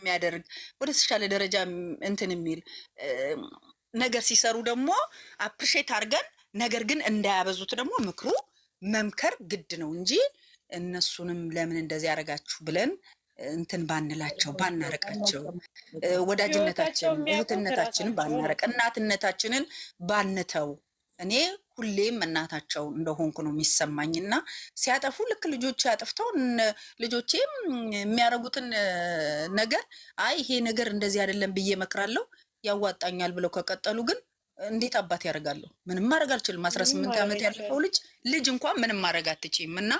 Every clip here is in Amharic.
የሚያደርግ ወደ ተሻለ ደረጃ እንትን የሚል ነገር ሲሰሩ ደግሞ አፕሪሼት አድርገን፣ ነገር ግን እንዳያበዙት ደግሞ ምክሩ መምከር ግድ ነው እንጂ እነሱንም ለምን እንደዚህ ያደረጋችሁ ብለን እንትን ባንላቸው፣ ባናረቃቸው፣ ወዳጅነታችን እህትነታችንን ባናረቅ፣ እናትነታችንን ባንተው። እኔ ሁሌም እናታቸው እንደሆንኩ ነው የሚሰማኝ እና ሲያጠፉ ልክ ልጆች ያጠፍተው ልጆቼም የሚያደርጉትን ነገር አይ ይሄ ነገር እንደዚህ አይደለም ብዬ መክራለሁ። ያዋጣኛል ብለው ከቀጠሉ ግን እንዴት አባት ያደርጋለሁ? ምንም ማድረግ አልችልም። 18 ዓመት ያለፈው ልጅ እንኳን ምንም ማድረግ አትችይም። እና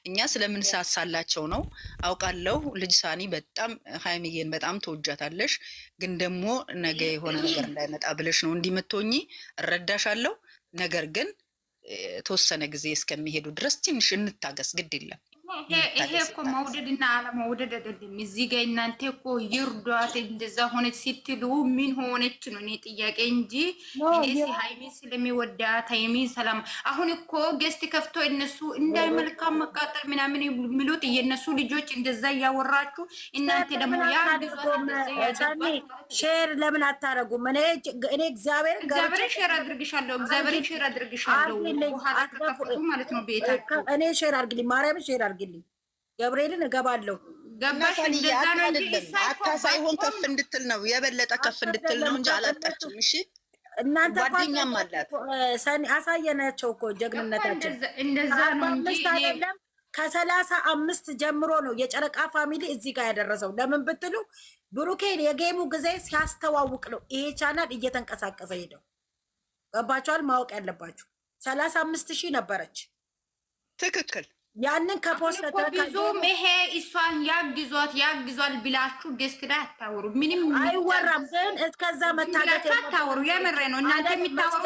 እኛ ስለምንሳሳላቸው ነው አውቃለሁ። ልጅ ሳኒ በጣም ሀይሚዬን በጣም ተወጃታለሽ፣ ግን ደግሞ ነገ የሆነ ነገር እንዳይመጣ ብለሽ ነው እንዲምትሆኚ እረዳሻለሁ። ነገር ግን ተወሰነ ጊዜ እስከሚሄዱ ድረስ ትንሽ እንታገስ፣ ግድ የለም። ይሄ እኮ መውደድና አለመውደድ አይደለም። እዚህ ጋር እናንተ እኮ ይርዷት እንደዛ ሆነች ስትሉ ምን ሆነች ነው እኔ ጥያቄ እንጂ እኔ ሃይሚ ስለሚወዳት ሃይሚ ሰላም። አሁን እኮ ገስት ከፍቶ እነሱ እንዳይመልካም መቃጠል ምናምን የሚሉት የነሱ ልጆች እንደዛ እያወራችሁ እናንተ ደግሞ ያ ሼር ለምን አታረጉም? እኔ እግዚአብሔር ሼር አድርግሻለሁ፣ እግዚአብሔር ሼር አድርግሻለሁ ማለት ነው። ቤታችሁ እኔ ሼር አድርግልኝ፣ ማርያም ሼር አድርግልኝ፣ ገብርኤልን እገባለሁ። ገባሽ? እንደዛ ነው እንጂ አታ ሳይሆን ከፍ እንድትል ነው፣ የበለጠ ከፍ እንድትል ነው እንጂ አላጣችም። እሺ እናንተ ጓደኛም አላት። ሰኒ አሳየናቸው እኮ ጀግንነታችን። እንደዛ ነው እንጂ አይደለም። ከ35 ጀምሮ ነው የጨረቃ ፋሚሊ እዚህ ጋር ያደረሰው። ለምን ብትሉ ብሩኬን የጌሙ ጊዜ ሲያስተዋውቅ ነው ይሄ ቻናል እየተንቀሳቀሰ ሄደው። ገባችኋል? ማወቅ ያለባችሁ 35,000 ነበረች። ትክክል። ያንን ከፖስት ብዙም ይሄ እሷን ያግዟል ብላችሁ ገስት ላይ አታወሩ። ምንም አይወራም። ግን እስከዛ መታገት አታወሩ። የምሬ ነው። እናንተ የሚታወሩ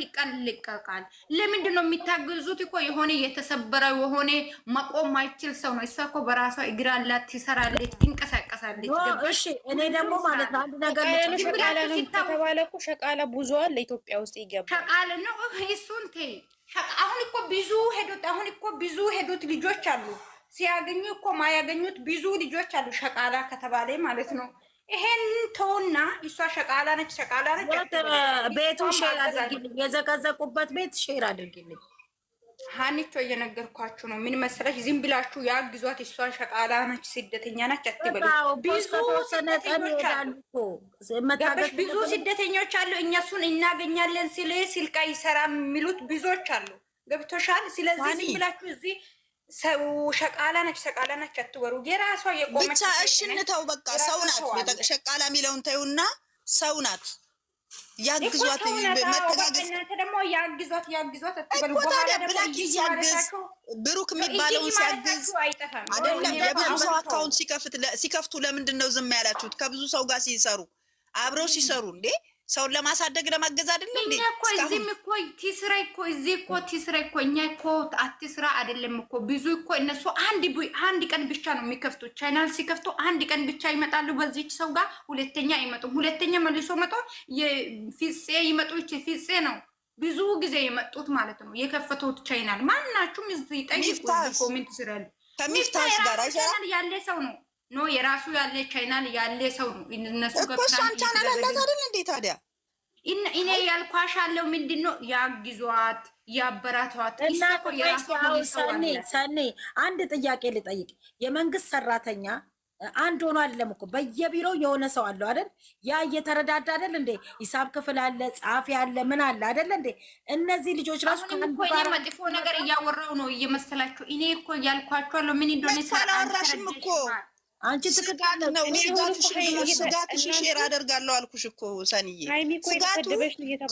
ይቀልቃል። ለምንድን ነው የሚታገዙት? እኮ የሆነ የተሰበረ የሆነ መቆም ማይችል ሰው ነው። እሷ እኮ በራሷ እግር አላት፣ ትሰራለች፣ ትንቀሳቀሳለች። እሺ እኔ ደግሞ ማለት ነው አንድ ነገር ሸቃላ ነው ተባለ እኮ ሸቃላ ብዙ አለ ኢትዮጵያ ውስጥ ይገባል። ሸቃላ ነው እሱን ተይ። አሁን እኮ ብዙ ሄዱት ልጆች አሉ። ሲያገኙ እኮ ማያገኙት ብዙ ልጆች አሉ። ሸቃላ ከተባለ ማለት ነው። ይሄን ተውና እሷ ሸቃላ ነች። ቤቱ ሼር አድርጊልኝ፣ የዘቀዘቁበት ቤት ሼር አድርጊልኝ። ሀኒቾ እየነገርኳችሁ ነው። ምን መሰለሽ፣ ዝም ብላችሁ ያግዟት። እሷ ሸቃላ ነች፣ ስደተኛ ነች አትበሉ። ብዙ ስደተኞች አሉ። እኛሱን እናገኛለን ስለ ስልክ አይሰራም የሚሉት ብዙዎች አሉ። ገብቶሻል? ስለዚህ ዝም ብላችሁ እዚህ ሰው ሸቃላ ነች አትበሩ። የራሷ የቆመች ብቻ እሺ እንተው በቃ። ሰው ናት። ሸቃላ የሚለውን ተይውና ሰው ናት። ያግዟት መተጋገዝ። እናንተ ደግሞ ያግዟት አትበሉ። በኋላ ደግሞ ብሩክ የሚባለውን ሲያግዝ አይደለም። የብዙ ሰው አካውንት ሲከፍቱ ለምንድን ነው ዝም ያላችሁት? ከብዙ ሰው ጋር ሲሰሩ አብረው ሲሰሩ እንዴ ሰውን ለማሳደግ ለማገዝ አይደለም እንዴ? እዚህም እኮ ትስራ እኮ እዚህ እኮ ትስራ እኮ እኛ እኮ አትስራ አይደለም እኮ ብዙ እኮ እነሱ አንድ ቀን ብቻ ነው የሚከፍቱት። ቻናል ሲከፍቱ አንድ ቀን ብቻ ይመጣሉ በዚህች ሰው ጋር፣ ሁለተኛ አይመጡም። ሁለተኛ መልሶ መጣ የፊጼ ይመጡ። ፍጼ ነው ብዙ ጊዜ የመጡት ማለት ነው። የከፈቱት ቻናል ማናችሁም እዚህ ጠይቁ፣ ኮሜንት ስራል። ከሚፍታስ ጋር አይሰራም ያለ ሰው ነው ኖ የራሱ ያለ ቻናል ያለ ሰው ነው። እነሱ ገብተው ቻናል አላት አይደል እንዴ? ታዲያ እኔ ያልኳሻለው ምንድነው ያግዟት፣ ያበራቷት። ሰኔ አንድ ጥያቄ ልጠይቅ። የመንግስት ሰራተኛ አንድ ሆኖ አይደለም እኮ በየቢሮው የሆነ ሰው አለው አይደል? ያ እየተረዳዳ አይደል እንዴ? ሂሳብ ክፍል አለ፣ ጻፊ አለ፣ ምን አለ አይደል እንዴ? እነዚህ ልጆች ራሱ መጥፎ ነገር እያወራው ነው እየመሰላችሁ። እኔ እኮ ያልኳቸዋለሁ ምን እንደሆነ ሰላራሽም እኮ አንቺ ትክክል ነው። ስጋትሽ ሼር አደርጋለሁ አልኩሽ እኮ ሰንዬ። ስጋቱ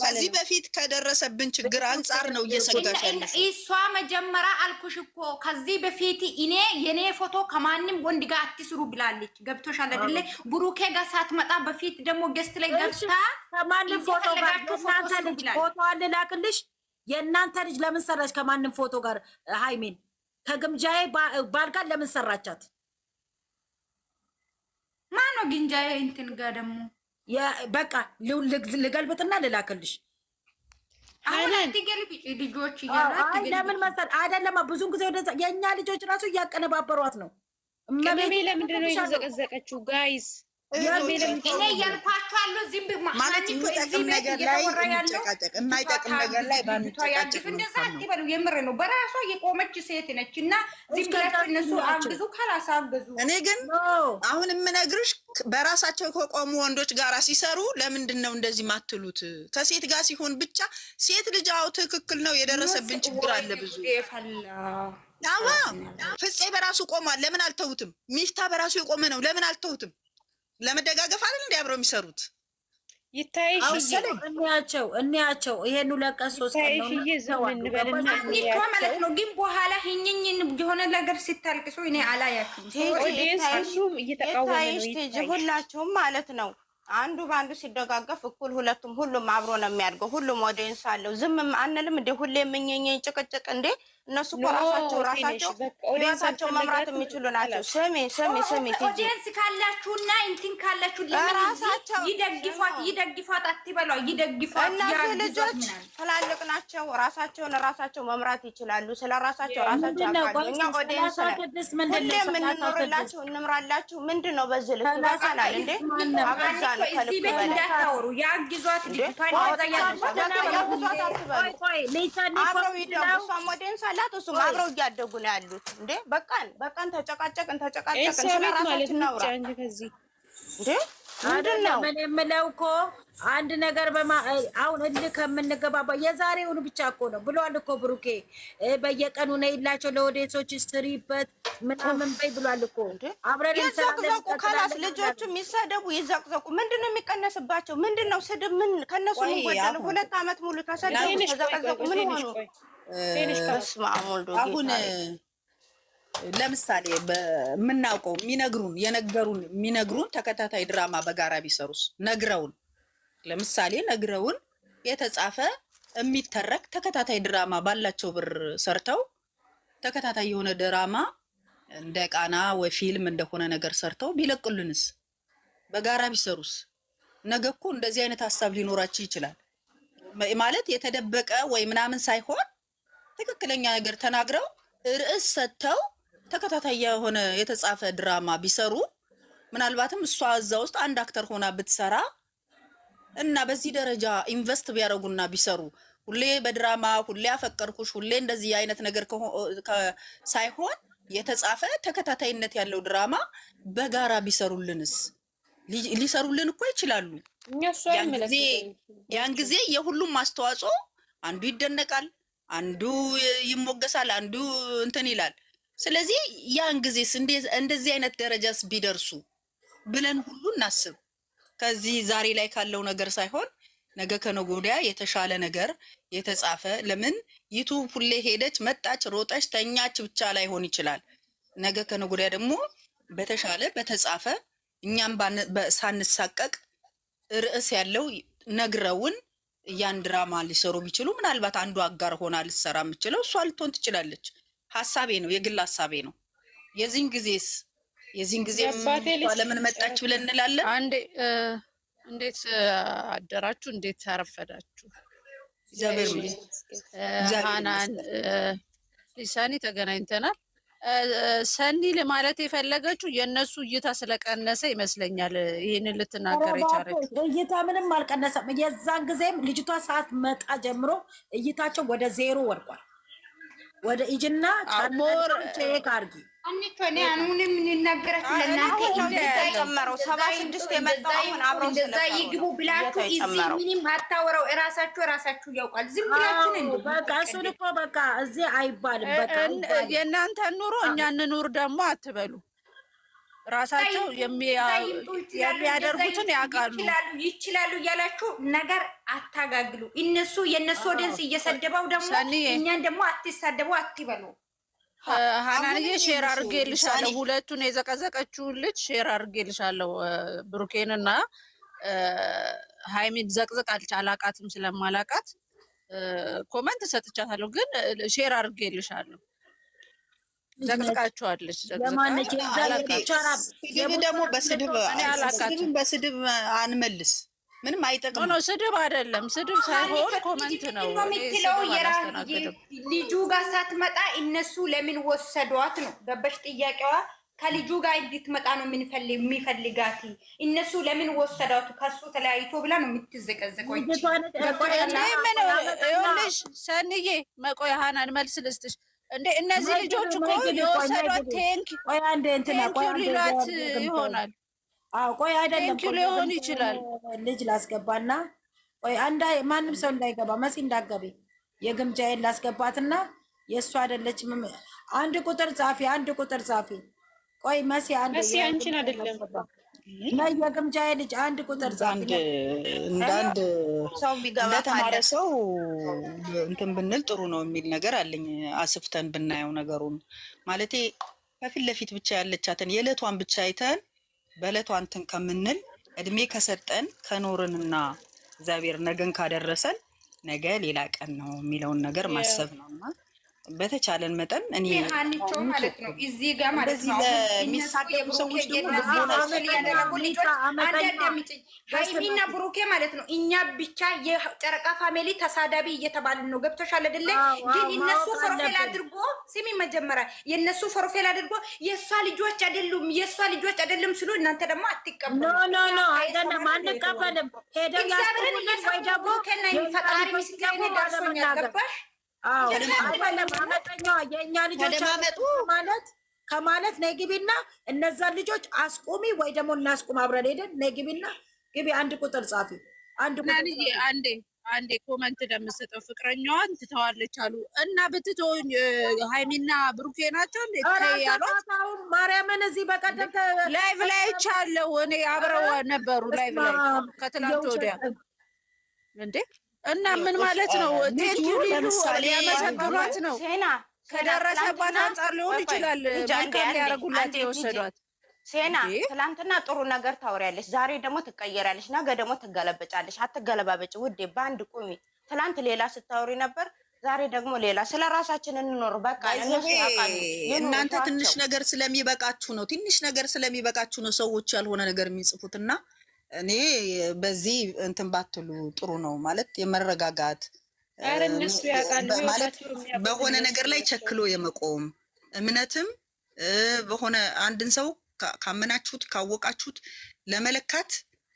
ከዚህ በፊት ከደረሰብን ችግር አንጻር ነው እየሰጋሽ ያለሽ። እሷ መጀመሪያ አልኩሽ እኮ ከዚህ በፊት እኔ የኔ ፎቶ ከማንም ወንድ ጋር አትስሩ ብላለች። ገብቶሻል አይደለ? ብሩኬ ጋር ሳትመጣ በፊት ደግሞ ገስት ላይ ገብታ ከማንም ፎቶ ጋር እናንተ ልጅ ፎቶ አልላክልሽ። የእናንተ ልጅ ለምን ሰራች ከማንም ፎቶ ጋር? ሃይሜን ከግምጃዬ ባል ጋር ለምን ሰራቻት? ማነው ግንጃዬ እንትን ጋር ደግሞ በቃ ልገልብጥና ልላክልሽ። አሁን አትገልብጪ። ልጆች ለምን መሰል አይደለም። ብዙን ጊዜ ወደዛ የእኛ ልጆች ራሱ እያቀነባበሯት ነው። ለምንድን ነው የተዘቀዘቀችው? ጋይስ እኔ ያልኳቸው አሉ ዝም ማለት የሚጠቅም ነገር ላይ እንጨቃጨቅ፣ የማይጠቅም ነገር ላይ ባንጨቃጨቅ እንደዛ አትበሉ። የምር ነው። በራሷ የቆመች ሴት ነች እና ዝም ብላችሁ እነሱ አግዙ ካላሳገዙ። እኔ ግን አሁን የምነግርሽ በራሳቸው ከቆሙ ወንዶች ጋር ሲሰሩ ለምንድን ነው እንደዚህ ማትሉት? ከሴት ጋር ሲሆን ብቻ ሴት ልጅ አዎ ትክክል ነው፣ የደረሰብን ችግር አለ ብዙ። አዎ ፍፄ በራሱ ቆሟል፣ ለምን አልተውትም? ሚፍታ በራሱ የቆመ ነው፣ ለምን አልተውትም? ለመደጋገፍ አይደል እንዴ አብረው የሚሰሩት? ይታይሽ እንያቸው ይሄን ለቀስ 3 ቀን ነው ማለት ነው። ግን በኋላ ህኝኝን የሆነ ነገር ሲታልቅሱ እኔ አላያችሁም። ሁሉም እየተቃወመ ነው። ሁላችሁም ማለት ነው አንዱ በአንዱ ሲደጋገፍ እኩል ሁሉም አብሮ ነው የሚያድገው። ሁሉም ኦዲየንስ አለው። ዝም አንልም እንደ ሁሌ የምኘኘ ጭቅጭቅ እንዴ? እነሱ እኮ ራሳቸው መምራት የሚችሉ ናቸው። ስሚ ኦዲየንስ ካላችሁና እንትን ካላችሁ ለራሳቸው ይደግፏት አትበሏ፣ ይደግፏት። እነዚህ ልጆች ትላልቅ ናቸው፣ ራሳቸው መምራት ይችላሉ። ስለ ራሳቸው ያውቃሉ። እኛ ኦዲየንስ ነን። ሁሌ የምንኖርላችሁ እንምራላችሁ። ምንድን ነው በዚህ ልክ በቃናል እንዴ? አበዛ ነው ከልክ በላይ እንዳታወሩ። ያግዟት ልጅቷን ያግዟት አትበሉ። አብረው ይደጉ። እሷም ኦዲየንስ አላት፣ እሱም አብረው እያደጉ ነው ያሉት። እንዴ በቃን ተጨቃጨቅን ስለራሳችን ነው እንዴ? አይደለም ምን የምለው እኮ አንድ ነገር አሁን እልህ ከምንገባባ የዛሬውን ብቻ እኮ ነው ብሏል እኮ ብሩኬ። በየቀኑ ነው ይላቸው ለወዴቶች ስትሪበት ምናምን በይ ብሏል እኮ። አብረን ይዘቅዘቁ ካላስ ልጆቹ የሚሰደቡ ይዘቅዘቁ። ምንድነው የሚቀነስባቸው? ምንድነው ስድብ? ምን ከነሱ ይወጣል? 2 ዓመት ሙሉ ተሰደቡ ተዘቀዘቁ። ምን ሆኑ? አሁን ለምሳሌ በምናውቀው የሚነግሩን ተከታታይ ድራማ በጋራ ቢሰሩስ? ነግረውን የተጻፈ የሚተረክ ተከታታይ ድራማ ባላቸው ብር ሰርተው ተከታታይ የሆነ ድራማ እንደ ቃና ወይ ፊልም እንደሆነ ነገር ሰርተው ቢለቅልንስ? በጋራ ቢሰሩስ? ነገ እኮ እንደዚህ አይነት ሀሳብ ሊኖራችሁ ይችላል። ማለት የተደበቀ ወይ ምናምን ሳይሆን ትክክለኛ ነገር ተናግረው ርዕስ ሰጥተው ተከታታይ የሆነ የተጻፈ ድራማ ቢሰሩ ምናልባትም እሷ እዛ ውስጥ አንድ አክተር ሆና ብትሰራ እና በዚህ ደረጃ ኢንቨስት ቢያደርጉና ቢሰሩ ሁሌ በድራማ ሁሌ አፈቀርኩሽ ሁሌ እንደዚህ አይነት ነገር ሳይሆን የተጻፈ ተከታታይነት ያለው ድራማ በጋራ ቢሰሩልንስ? ሊሰሩልን እኮ ይችላሉ። ያን ጊዜ የሁሉም አስተዋጽኦ አንዱ ይደነቃል፣ አንዱ ይሞገሳል፣ አንዱ እንትን ይላል። ስለዚህ ያን ጊዜስ እንደዚህ አይነት ደረጃስ ቢደርሱ ብለን ሁሉ እናስብ። ከዚህ ዛሬ ላይ ካለው ነገር ሳይሆን ነገ ከነገ ወዲያ የተሻለ ነገር የተጻፈ ለምን ዩቱብ ሁሌ ሄደች መጣች ሮጠች ተኛች ብቻ ላይሆን ይችላል። ነገ ከነገ ወዲያ ደግሞ በተሻለ በተጻፈ እኛም ሳንሳቀቅ ርዕስ ያለው ነግረውን ያን ድራማ ሊሰሩ ቢችሉ ምናልባት አንዱ አጋር ሆና ልትሰራ የምችለው እሷ ልትሆን ትችላለች። ሀሳቤ ነው፣ የግል ሀሳቤ ነው። የዚህን ጊዜ ለምን መጣች ብለን እንላለን። አንዴ እንዴት አደራችሁ? እንዴት አረፈዳችሁ? ሃናን ሊሳኒ ተገናኝተናል። ሰኒ ለማለት የፈለገችው የነሱ እይታ ስለቀነሰ ይመስለኛል ይሄንን ልትናገር የቻለችው። እይታ ምንም አልቀነሰም። የዛን ጊዜም ልጅቷ ሰዓት መጣ ጀምሮ እይታቸው ወደ 0 ወድቋል። ወደ ኢጅና ቻሞር ቼክ አርጊ አንቺ እኔ አሁንም እንናገራችሁ ለእናንተ እንደተጨመረው 76 የመጣው አሁን አብረው እንደዛ ይግቡ ብላችሁ እዚህ ምንም አታወራው። እራሳችሁ ያውቃል። ዝም ብላችሁ ነው በቃ እሱን እኮ በቃ እዚህ አይባልም። በቃ የእናንተ ኑሮ እኛ እንኑር ደግሞ አትበሉ። ራሳቸው የሚያደርጉትን ያውቃሉ። ይችላሉ እያላችሁ ነገር አታጋግሉ። የእነሱ ኦዲየንስ እየሰደበው ደግሞ እኛን ደግሞ አትሳደቡ አትበሉ። ሃናንዬ ሼር አድርጌልሻለሁ። ሁለቱን የዘቀዘቀችውን ልጅ ሼር አድርጌልሻለሁ። ብሩኬንና ሃይሚን ዘቅዘቅ አላቃትም ስለማላቃት ኮመንት ሰጥቻታለሁ፣ ግን ሼር አድርጌልሻለሁ። ዘቅዝቃችኋለች። ደግሞ በስድብ አንመልስ። ምንም አይጠቅም ነው። ስድብ አይደለም፣ ስድብ ሳይሆን ኮመንት ነው የምትለው። ልጁ ጋር ሳትመጣ እነሱ ለምን ወሰዷት ነው ገባሽ ጥያቄዋ። ከልጁ ጋር እንድትመጣ ነው የሚፈልጋት። እነሱ ለምን ወሰዳቱ ከሱ ተለያይቶ ብላ ነው የምትዘቀዘቀው። ይኸውልሽ ሰንዬ መቆይ ሀናን መልስ ልስጥሽ። እንደ እነዚህ ልጆች እኮ የወሰዷት ቴንኪው ሊሏት ይሆናል። ቆይ አይደለም ሊሆን ይችላል። ልጅ ላስገባና ቆይ ማንም ሰው እንዳይገባ መሲ እንዳገቢ የግምጃዬን ላስገባትና የእሱ አይደለችም። አንድ ቁጥር ጻፊ ቆይ መሲ አንቺን አይደለም የግምጃዬ ልጅ አንድ ቁጥር ጻፊ። እንዳንድ ሰው እንደተማረ ሰው እንትን ብንል ጥሩ ነው የሚል ነገር አለኝ። አስፍተን ብናየው ነገሩን ማለቴ ከፊት ለፊት ብቻ ያለቻትን የዕለቷን ብቻ አይተን በዕለቷ እንትን ከምንል እድሜ ከሰጠን ከኖርንና እግዚአብሔር ነገን ካደረሰን ነገ ሌላ ቀን ነው የሚለውን ነገር ማሰብ ነውና በተቻለን መጠን እኔ አንቺ ማለት ነው እዚህ ጋር ማለት ነው የሚሳቀቁ ሰዎች ደግሞ ሃይሚና ብሩኬ ማለት ነው እኛ ብቻ የጨረቃ ፋሚሊ ተሳዳቢ እየተባልን ነው። ገብቶሻል አይደለ? ግን እነሱ ፎርፌል አድርጎ ስሚ መጀመሪያ የነሱ ፎርፌል አድርጎ የሷ ልጆች አይደሉም ስሉ እናንተ ደግሞ አትቀበሉ። ኖ አይደለም አንቀበልም። ሄደው ያስቀበሉን ወይ ደግሞ ፈጣሪ ምስክሬ ደርሶኛል። ገባሽ? አመጠኛዋ የእኛ ልጆች ማለት ከማለት ነይ ግቢና እነዛን ልጆች አስቁሚ ወይ ደግሞ እናስቁም አብረን ሄደን ነይ ግቢና ግቢ አንድ ቁጥር ጻፊ አንዴ ኮመንት ለምሰጠው ፍቅረኛዋን ትተዋለች አሉ እና ብትተውኝ ሃይሚና ብሩኬ ናቸው ያሏት ማርያምን እዚህ በቀደም ላይቭ ላይ አይቻለሁ እኔ አብረው ነበሩ ላይቭ ላይ ከትላንት ወዲያ እንዴ እና ምን ማለት ነው? ቴንኪው ሊሉ ያመሰግኗት ነው። ከደረሰባት አንጻር ሊሆን ይችላል መልካም ሊያደርጉላት የወሰዷት። ሴና ትላንትና ጥሩ ነገር ታወሪያለሽ፣ ዛሬ ደግሞ ትቀየራለሽ፣ ነገ ደግሞ ትገለበጫለሽ። አትገለባበጭ ውዴ፣ በአንድ ቁሚ። ትላንት ሌላ ስታወሪ ነበር፣ ዛሬ ደግሞ ሌላ። ስለ ራሳችን እንኖር በቃ። እነሱ ያውቃሉ። እናንተ ትንሽ ነገር ስለሚበቃችሁ ነው ሰዎች ያልሆነ ነገር የሚጽፉትና እኔ በዚህ እንትን ባትሉ ጥሩ ነው ማለት የመረጋጋት ማለት በሆነ ነገር ላይ ቸክሎ የመቆም እምነትም በሆነ አንድን ሰው ካመናችሁት ካወቃችሁት ለመለካት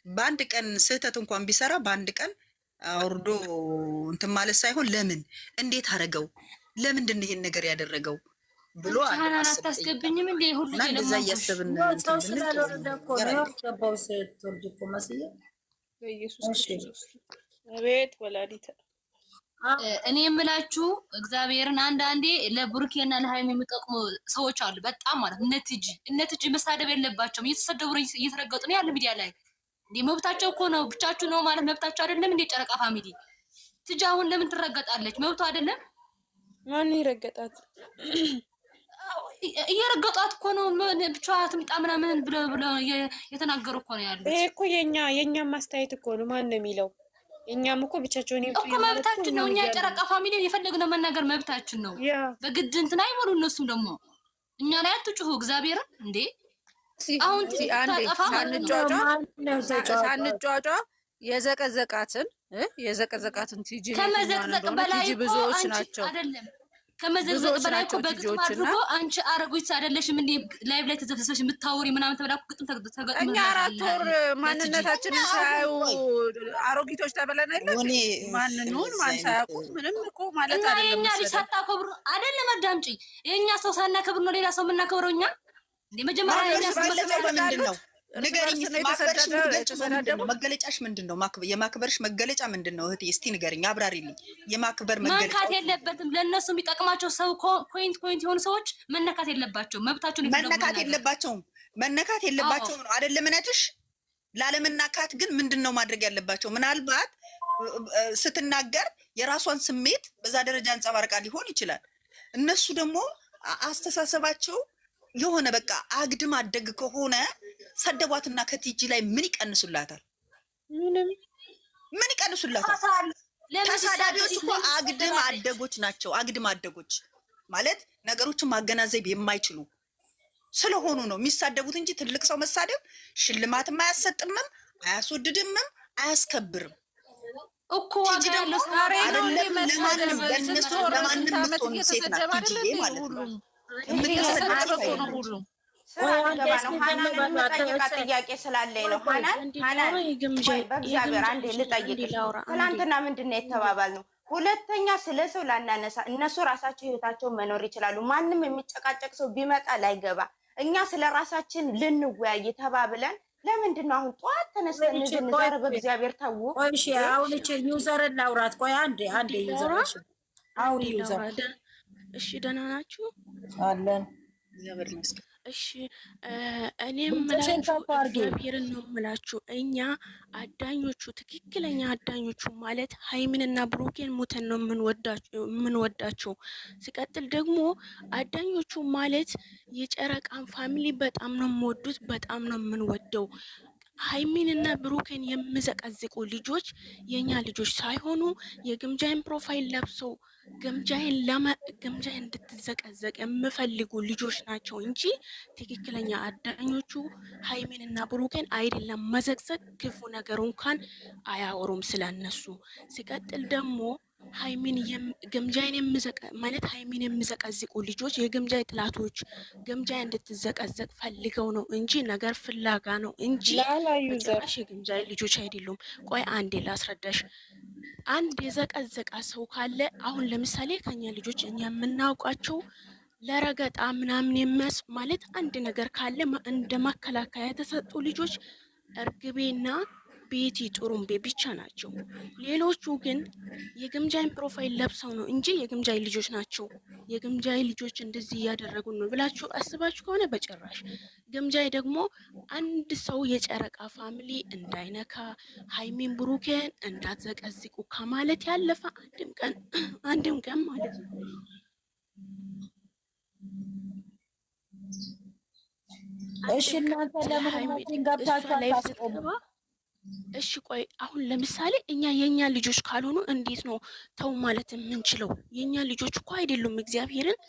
በአንድ ቀን ስህተት እንኳን ቢሰራ በአንድ ቀን አውርዶ እንትን ማለት ሳይሆን ለምን እንዴት አደረገው ለምንድን ነው ይሄን ነገር ያደረገው ብሎ አታስገብኝም እንዴ ሁሉ እንደዛ እያሰብን እኔ የምላችሁ እግዚአብሔርን አንዳንዴ ለብሩኬና ለሃይሚ የሚጠቅሙ ሰዎች አሉ በጣም ማለት እነትጂ መሳደብ የለባቸውም። እየተሰደቡ እየተረገጡ ነው ያለ ሚዲያ ላይ እንዴ መብታቸው እኮ ነው። ብቻችሁ ነው ማለት መብታቸው አይደለም እንዴ? ጨረቃ ፋሚሊ ትጂ አሁን ለምን ትረገጣለች? መብቱ አይደለም? ማን ይረገጣት? እየረገጧት እኮ ነው። ብቻዋ ትምጣ ምናምን ብለው የተናገሩ እኮ ነው ያሉት። ይሄ እኮ የኛ ማስተያየት እኮ ነው። ማን ነው የሚለው? እኛም እኮ ብቻቸውን እኮ መብታችን ነው። እኛ ጨረቃ ፋሚሊ የፈለግነው መናገር መብታችን ነው። በግድ እንትን አይሞሉ። እነሱም ደግሞ እኛ ላይ አትጩሁ። እግዚአብሔርን እንዴ አሁን ሳንጫጫ የዘቀዘቃትን ቲጂ ከመዘቅዘቅ በላይ ብዙዎች ናቸው አይደለም ከመዘቅዘቅ በላይ እኮ በግጥም አድርጎ አንቺ አረጉት አይደለሽም እንዴ ላይቭ ላይ ተዘፍዘሽ የምታወሪ ምናምን ተብላ ግጥም ተገጥሞ እኛ 4 ወር ማንነታችንን ሳያዩ አሮጊቶች ተብለን አይደል? ማንኑን ማን ሳያውቁ ምንም እኮ ማለት አይደለም። የኛ ልጅ ሳታከብሩ አይደለም አዳምጪ። የኛ ሰው ሳናከብር ነው ሌላ ሰው የምናከብረው እኛ እንዴ? መጀመሪያ የኛ ሰው ምንድን ነው ንገሪኝ። መገለጫሽ ምንድን ነው? የማክበርሽ መገለጫ ምንድን ነው እህቴ? እስቲ ንገሪኝ፣ አብራሪልኝ። የማክበር መገለጫ መንካት የለበትም። ለእነሱ የሚጠቅማቸው ሰው ፖይንት የሆኑ ሰዎች መነካት የለባቸው። መብታቸውን መነካት የለባቸውም ነው አይደለም እምነትሽ። ላለመናካት ግን ምንድን ነው ማድረግ ያለባቸው? ምናልባት ስትናገር የራሷን ስሜት በዛ ደረጃ አንጸባርቃ ሊሆን ይችላል። እነሱ ደግሞ አስተሳሰባቸው የሆነ በቃ አግድም አደግ ከሆነ ሰደቧትና ከቲጂ ላይ ምን ይቀንሱላታል? ምን ይቀንሱላታል? ተሳዳቢዎች እኮ አግድም አደጎች ናቸው። አግድም አደጎች ማለት ነገሮችን ማገናዘብ የማይችሉ ስለሆኑ ነው የሚሳደቡት እንጂ ትልቅ ሰው መሳደብ ሽልማትም አያሰጥምም፣ አያስወድድምም፣ አያስከብርም እኮ አይደለም። ለማንም ሴት ናት ቲጂ ማለት ነው። ስራ ልገባ ነው። ሀናንን የምጠይቃት ጥያቄ ስላለኝ ነው። ሀናን በእግዚአብሔር አንዴ ልጠይቅሽ። ትናንትና ምንድን ነው የተባባልነው? ሁለተኛ ስለ ሰው ላናነሳ። እነሱ ራሳቸው ህይወታቸውን መኖር ይችላሉ። ማንም የሚጨቃጨቅ ሰው ቢመጣ ላይገባ። እኛ ስለ ራሳችን ልንወያይ ተባብለን ለምንድን ነው አሁን ጠዋት ተነስተን እንድንዘር? በእግዚአብሔር ተው። እሺ አሁን እቺ ዩዘርን ላውራት። ቆይ አንዴ ዩዘርሽ አሁን ዩዘር። እሺ ደህና ናችሁ? አለን እግዚአብሔር ይመስገን። እሺ እኔም ምላችሁ እግዚአብሔርን ነው ምላችሁ። እኛ አዳኞቹ ትክክለኛ አዳኞቹ ማለት ሃይሚንና ብሩኬን ሙተን ነው የምንወዳቸው። ሲቀጥል ደግሞ አዳኞቹ ማለት የጨረቃን ፋሚሊ በጣም ነው የምወዱት፣ በጣም ነው የምንወደው። ሃይሚንና ብሩኬን የምዘቀዝቁ ልጆች የኛ ልጆች ሳይሆኑ የግምጃይን ፕሮፋይል ለብሰው ግምጃይን እንድትዘቀዘቅ የምፈልጉ ልጆች ናቸው እንጂ ትክክለኛ አዳኞቹ ሃይሚንና ብሩኬን አይደለም መዘቅዘቅ፣ ክፉ ነገር እንኳን አያወሩም ስለነሱ። ሲቀጥል ደግሞ ሃይሚን ግምጃይን ሃይሚን የምዘቀዝቁ ልጆች የግምጃይ ጥላቶች ግምጃይ እንድትዘቀዘቅ ፈልገው ነው እንጂ ነገር ፍላጋ ነው እንጂ መጨረሻ የግምጃይ ልጆች አይደሉም። ቆይ አንዴ ላስረዳሽ። አንድ የዘቀዘቃ ሰው ካለ አሁን ለምሳሌ ከኛ ልጆች እኛ የምናውቃቸው ለረገጣ ምናምን ማለት አንድ ነገር ካለ እንደ መከላከያ የተሰጡ ልጆች እርግቤና ቤቲ ጥሩምቤ ብቻ ናቸው። ሌሎቹ ግን የግምጃይን ፕሮፋይል ለብሰው ነው እንጂ የግምጃይ ልጆች ናቸው። የግምጃይ ልጆች እንደዚህ እያደረጉ ነው ብላችሁ አስባችሁ ከሆነ በጭራሽ። ግምጃይ ደግሞ አንድ ሰው የጨረቃ ፋሚሊ እንዳይነካ፣ ሃይሚን ብሩኬን እንዳትዘቀዝቁ ከማለት ያለፈ አንድም ቀን ማለት ነው። እሺ እናንተ ለምን ገብታችሁ አታስቆሙ? እሺ ቆይ አሁን ለምሳሌ የኛ ልጆች ካልሆኑ እንዴት ነው ተው ማለት የምንችለው? የኛ ልጆች እኮ አይደሉም። እግዚአብሔርን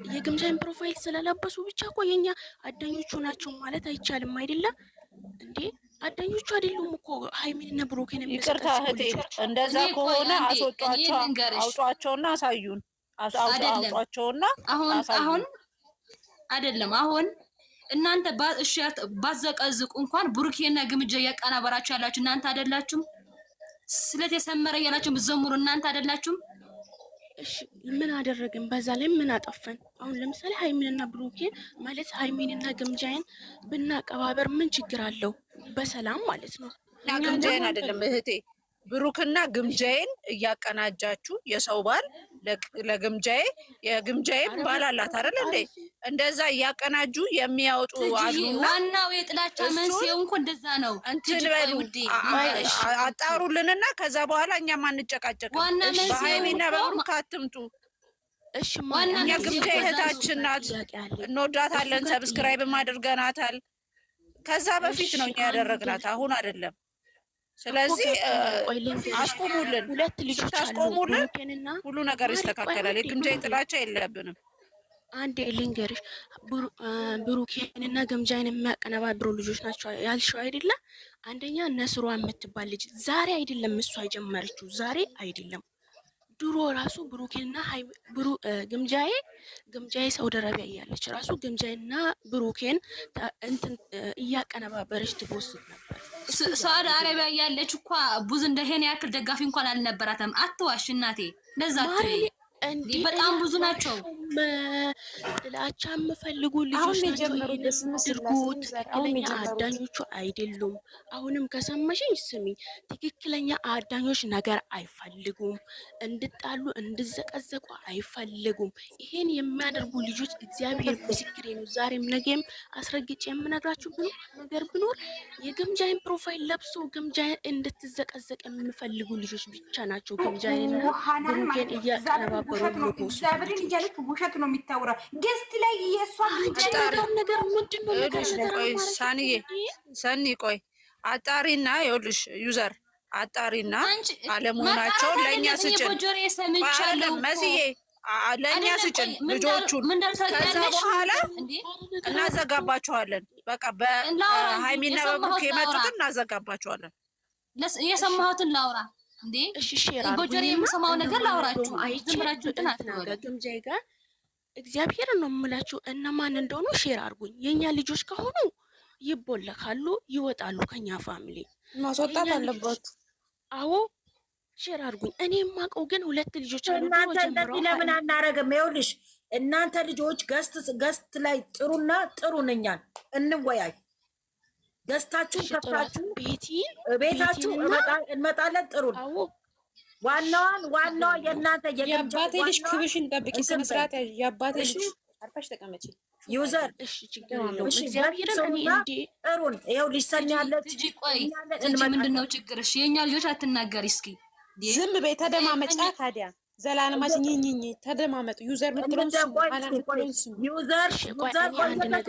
የግምጃይን ፕሮፋይል ስለለበሱ ብቻ እኮ የኛ አዳኞቹ ናቸው ማለት አይቻልም። አይደለም እንዴ? አዳኞቹ አይደሉም እኮ ሃይሚንና ብሩኬን። ይቅርታ እህቴ፣ እንደዛ ከሆነ አውጧቸውና አሳዩን። አውጧቸውና አሁን አይደለም አሁን እናንተ ባዘቀዝቁ እንኳን ብሩኬና ግምጃ ያቀናበራችሁ ያላችሁ እናንተ አይደላችሁም? ስለት የሰመረ ያላችሁ ምዘምሩ እናንተ አይደላችሁም? እሺ ምን አደረግን? በዛ ላይ ምን አጠፈን? አሁን ለምሳሌ ሃይሚንና ብሩኬን ማለት ሃይሚንና ግምጃይን ብናቀባበር ምን ችግር አለው? በሰላም ማለት ነው። ግምጃይን አይደለም እህቴ፣ ብሩክና ግምጃይን እያቀናጃችሁ የሰው ባል ለግምጃዬ የግምጃዬም ባል አላት አይደል እንዴ? እንደዛ እያቀናጁ የሚያወጡ አሉና ዋናው የጥላቻ መንስኤው እንኳን እንደዛ ነው። እንትን በሉ አጣሩልንና ከዛ በኋላ እኛም አንጨቃጨቅም። በሃይሚና በብሩክ አትምጡ። እሺ እኛ ግምጃዬ እህታችን ናት፣ እንወዳታለን፣ ሰብስክራይብም አድርገናታል። ከዛ በፊት ነው እኛ ያደረግናት፣ አሁን አይደለም። ስለዚህ አስቆሙልን። ሁለት ልጆች አስቆሙልን፣ ሁሉ ነገር ይስተካከላል። የግምጃይ ጥላቻ የለብንም። አንድ ልንገርሽ፣ ብሩኬንና ግምጃይን የሚያቀነባብሩ ልጆች ናቸው ያልሽው አይደለ? አንደኛ ነስሯ የምትባል ልጅ ዛሬ አይደለም እሷ የጀመረችው፣ ዛሬ አይደለም ድሮ ራሱ ብሩኬንና ግምጃዬ ሳውዲ አረቢያ እያለች ራሱ ግምጃይና ብሩኬን እንትን እያቀነባበረች ትቦስት ነበር። ሳውዲ አረቢያ እያለች እኮ ብዙ እንደሄን ያክል ደጋፊ እንኳን አልነበራትም። አትዋሽ እናቴ፣ ለዛ በጣም ብዙ ናቸው። ጥላቻ የምፈልጉ ልጆች ናቸው። ድርጉት ትክክለኛ አዳኞቹ አይደሉም። አሁንም ከሰማሽኝ ስሚ፣ ትክክለኛ አዳኞች ነገር አይፈልጉም። እንድጣሉ እንድዘቀዘቁ አይፈልጉም። ይሄን የሚያደርጉ ልጆች እግዚአብሔር ምስክሬ ነው፣ ዛሬም ነገም አስረግጬ የምነግራችሁ ነገር ብኖር የግምጃይን ፕሮፋይል ለብሶ ግምጃይን እንድትዘቀዘቅ የሚፈልጉ ልጆች ብቻ ናቸው። ግምጃይንና ብሩኬን እያቀነባበሩ እግዚአብሔርን እያለች ውሸት ነው የሚታወራው። ገስት ላይ የእሷ ነገር ምንድን ነው? ሰኒ ቆይ አጣሪና ይኸውልሽ ዩዘር አጣሪና አለመሆናቸውን ለእኛ ስጭን። መስዬ ለእኛ ስጭን ልጆቹን። ከዛ በኋላ እናዘጋባቸዋለን። በቃ በሃይሚና በብሩክ የመጡትን እናዘጋባቸዋለን። የሰማሁትን ላውራ እንዴ? እሺ ጎጆሬ የምሰማው ነገር ላውራችሁ። አይችላችሁ ጥናት ነው ግምጃይ ጋር እግዚአብሔር ነው የምላችሁ። እነማን እንደሆኑ ሼር አድርጉኝ። የኛ ልጆች ከሆኑ ይቦለካሉ፣ ይወጣሉ ከኛ ፋሚሊ። ማስወጣት አለባችሁ። አዎ ሼር አድርጉኝ። እኔ የማውቀው ግን 2 ልጆች አሉ። እናንተ እንደዚህ ለምን አናረግም? ይኸውልሽ እናንተ ልጆች ገስት ላይ ጥሩና ጥሩ ነኛል እንወያይ። ገስታችሁን ከፍታችሁ ቤታችሁ እንመጣለን። ጥሩ ነው። ዋናዋ የእናንተ የአባቴ ልጅ ክብሽን ጠብቂ። ስነ ስርዓት ያዥ። የአባቴ ልጅ አርፋሽ ተቀመጪ። ዩዘር እሺ፣ ችግር የለውም። እግዚአብሔርን እኔ እንዴ ጥሩን ይኸው ልጅ ልጅ ቆይ እንጂ ምንድነው ችግርሽ? የኛ ልጆች አትናገሪ እስኪ። ዝም በይ። ተደማመጫ ታዲያ ዘላለማች ኝኝኝ ተደማመጡ። ዩዘር ምትሉን ዩዘር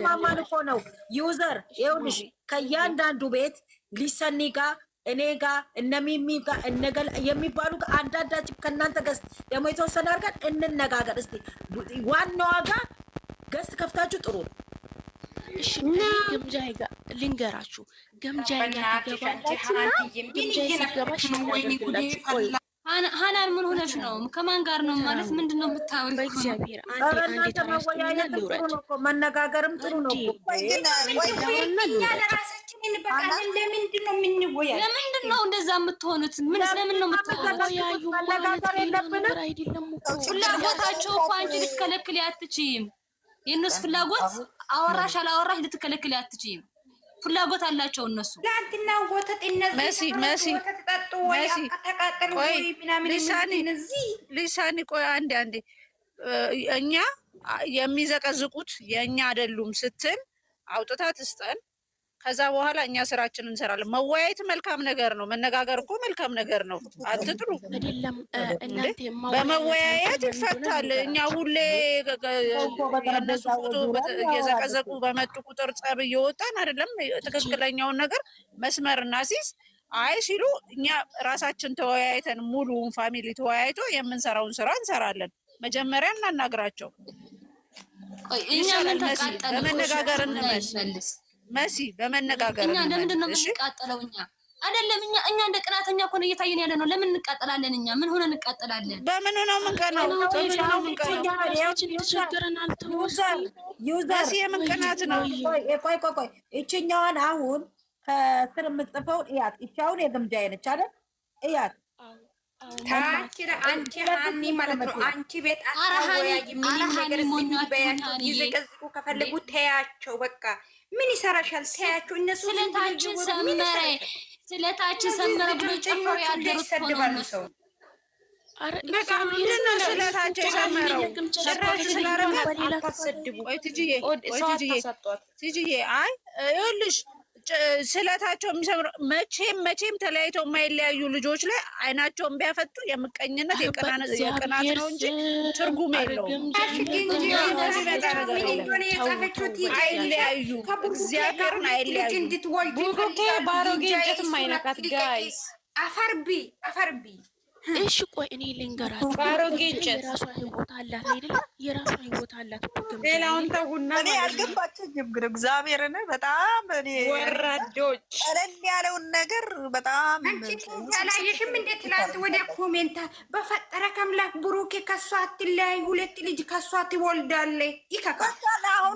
ማማን እኮ ነው። ዩዘር ይኸውልሽ ከእያንዳንዱ ቤት ሊሰኒ ጋር እኔ ጋር እነ ሚሚ ጋር እነገል የሚባሉ ጋር አንዳንዳችን ከእናንተ ገስት ደግሞ የተወሰነ አድርገን እንነጋገር እስቲ። ዋናዋ ጋር ገስት ከፍታችሁ ጥሩ ነው። እሺ ገምጃይ ጋር ልንገራችሁ። ገምጃይ ጋር ሀናን ምን ሆነሽ ነው? ከማን ጋር ነው ማለት ምንድነው የምታወሪው? በእግዚአብሔር አንዴ ተራስተኛ ልውረድ። መነጋገርም ጥሩ ነው። ለምንድን ነው እንደዛ የምትሆኑት? ምን ስለምን ነው የምትሆኑት? ፍላጎታቸው እኮ አንቺ ልትከለክል አትችይም። የእነሱ ፍላጎት አወራሽ አላወራሽ ልትከለክል አትችይም። ፍላጎት አላቸው እነሱ። ትናንትና ወተት እነዚህ ወተት ጠጡ ወይ ተቃጠሉ ወይ ምናምን ሊሳኒ ቆይ አንዴ እኛ የሚዘቀዝቁት የእኛ አይደሉም ስትል አውጥታ ትስጠን። ከዛ በኋላ እኛ ስራችንን እንሰራለን። መወያየት መልካም ነገር ነው። መነጋገር እኮ መልካም ነገር ነው። አትጥሩ። በመወያየት ይፈታል። እኛ ሁሌ የእነሱ ፎቶ እየዘቀዘቁ በመጡ ቁጥር ጸብ እየወጣን አይደለም። ትክክለኛውን ነገር መስመር እናሲዝ አይ ሲሉ እኛ ራሳችን ተወያይተን ሙሉውን ፋሚሊ ተወያይቶ የምንሰራውን ስራ እንሰራለን። መጀመሪያ እናናግራቸው። እኛ ምን ተቃጠለ? በመነጋገር እንመልስ መሲ በመነጋገር እኛ ለምንድን ነው የምንቃጠለው? እኛ አይደለም እኛ እንደ ቅናተኛ እኮ ነው እየታየን ያለ ነው። ለምን እንቃጠላለን? እኛ ምን ሆነ እንቃጠላለን? በምን ነው የምንቀናው? ዩዘር የምን ቅናት ነው? ቆይ እችኛዋን አሁን ከስር የምትጽፈውን እያት። ይቻውን የግምጃ አይነች አይደል? እያት አንቺ ሀኒ ማለት ነው። አንቺ ቤት አታወያይ። ምንም ነገር በያቸው ይዘቀዝቁ ከፈለጉ ተያቸው። በቃ ምን ይሰራሻል? ተያቸው። እነሱ ስለታችን ሰመረ ብሎ ጨፈሩ ያደሩት ሆኖ እነሱ በቃ ምንድን ነው ስለታቸው የሰመረው? ጭራሽ ስለረመ አታሰድቡ። ቆይ ትጅዬ አይ ይኸውልሽ ስለታቸው የሚሰምረው መቼም ተለያይተው የማይለያዩ ልጆች ላይ አይናቸውን ቢያፈጡ የምቀኝነት የቅናት ነው እንጂ ትርጉም የለውም። አይለያዩ፣ እግዚአብሔርን አይለያዩ። ባሮጌ እንጨት የማይነካት ጋይስ አፈርቢ እሺ ቆይ እኔ ልንገራችሁ። የራሷ ህይወት አላት አይደለም? የራሷ ህይወት አላት። ሌላውን ተውና እኔ አልገባችኝም። ግን እግዚአብሔርን በጣም እኔ ወራዶች ቀለል ያለውን ነገር በጣም አላየሽም? እንዴት ትላንት ወደ ኮሜንታ በፈጠረ ከአምላክ ብሩኬ ከሷ አትለያይ፣ 2 ልጅ ከሷ ትወልዳለች። ይከካል። አሁን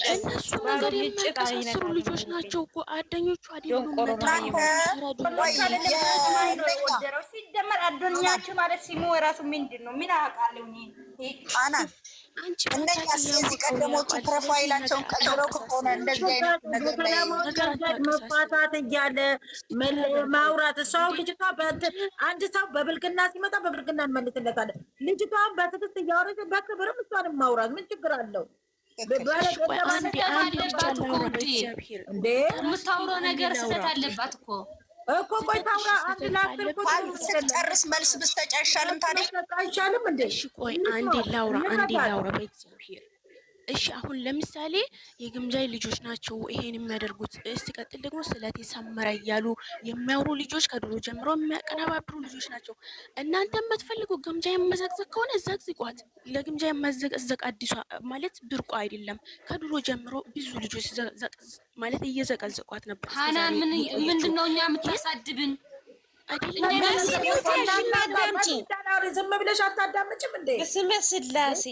እነሱ ነገር የሚያንቀሳስሩ ልጆች ናቸው እኮ አዳኞቹ አይደሉም። ወደረው ሲደመር አዶኛችሁ ማለት ሲሙ የራሱ ምንድን ነው? ምን አውቃለሁ አና እንደኛ እዚህ ቀደሞቹ ፕሮፋይላቸውን ቀይረው ከሆነ እንደዚህ አይነት ነገር መፋታት እያለ ማውራት ሰው ልጅቷ አንድ ሰው በብልግና ሲመጣ በብልግና እንመልስለታለን። ልጅቷን በትዕግስት እያወረች በክብርም እሷንም ማውራት ምን ችግር አለው? የምታውረው ነገር ስህተት አለባት እኮ ቆይ ታውራ አንድ ላክል ጨርስ መልስ ብትሰጪ አይሻልም? ታዲያ አይሻልም እንዴ? እሺ ቆይ አንዴ ላውራ በእግዚአብሔር። እሺ አሁን ለምሳሌ የግምጃይ ልጆች ናቸው ይሄን የሚያደርጉት። ሲቀጥል ደግሞ ስለቴ ሰመረ እያሉ የሚያወሩ ልጆች ከድሮ ጀምሮ የሚያቀነባብሩ ልጆች ናቸው። እናንተ የምትፈልጉ ግምጃይ መዘቅዘቅ ከሆነ ዘቅዝቋት። ለግምጃይ መዘቅዘቅ አዲሷ ማለት ብርቁ አይደለም። ከድሮ ጀምሮ ብዙ ልጆች ማለት እየዘቀዘቋት ነበር። ሀናን ምንድነው እኛ የምታሳድብን? ዝም ብለሽ አታዳምጭም እንዴ? በስመ ስላሴ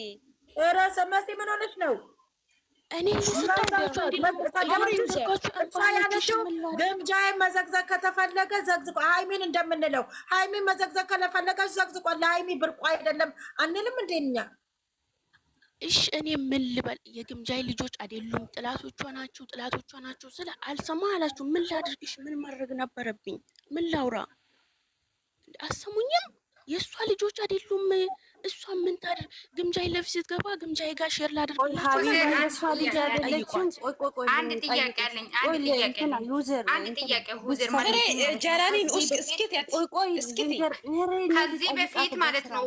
ኧረ መሲ ምን ሆነሽ ነው? እኔ ያለችው ግምጃዬ መዘግዘግ ከተፈለገ ዘግዝቆ ሃይሚን እንደምንለው ሃይሚን መዘግዘግ ከፈለገች ዘግዝቆ ለሃይሚ ብርቁ አይደለም አንልም እንደኛ። እሺ እኔ ምን ልበል? የግምጃዬ ልጆች አይደሉም ጥላቶቿ ናቸው ስለ አልሰማ አላችሁ። ምን ላድርግሽ? ምን ማድረግ ነበረብኝ? ምን ላውራ? አሰሙኝም። የእሷ ልጆች አይደሉም። እሷ ምን ታድርግ? ግምጃዬ ለፊት ስትገባ ግምጃዬ ጋር ሼር ላድርግ። አንድ ጥያቄ አለኝ። ከዚህ በፊት ማለት ነው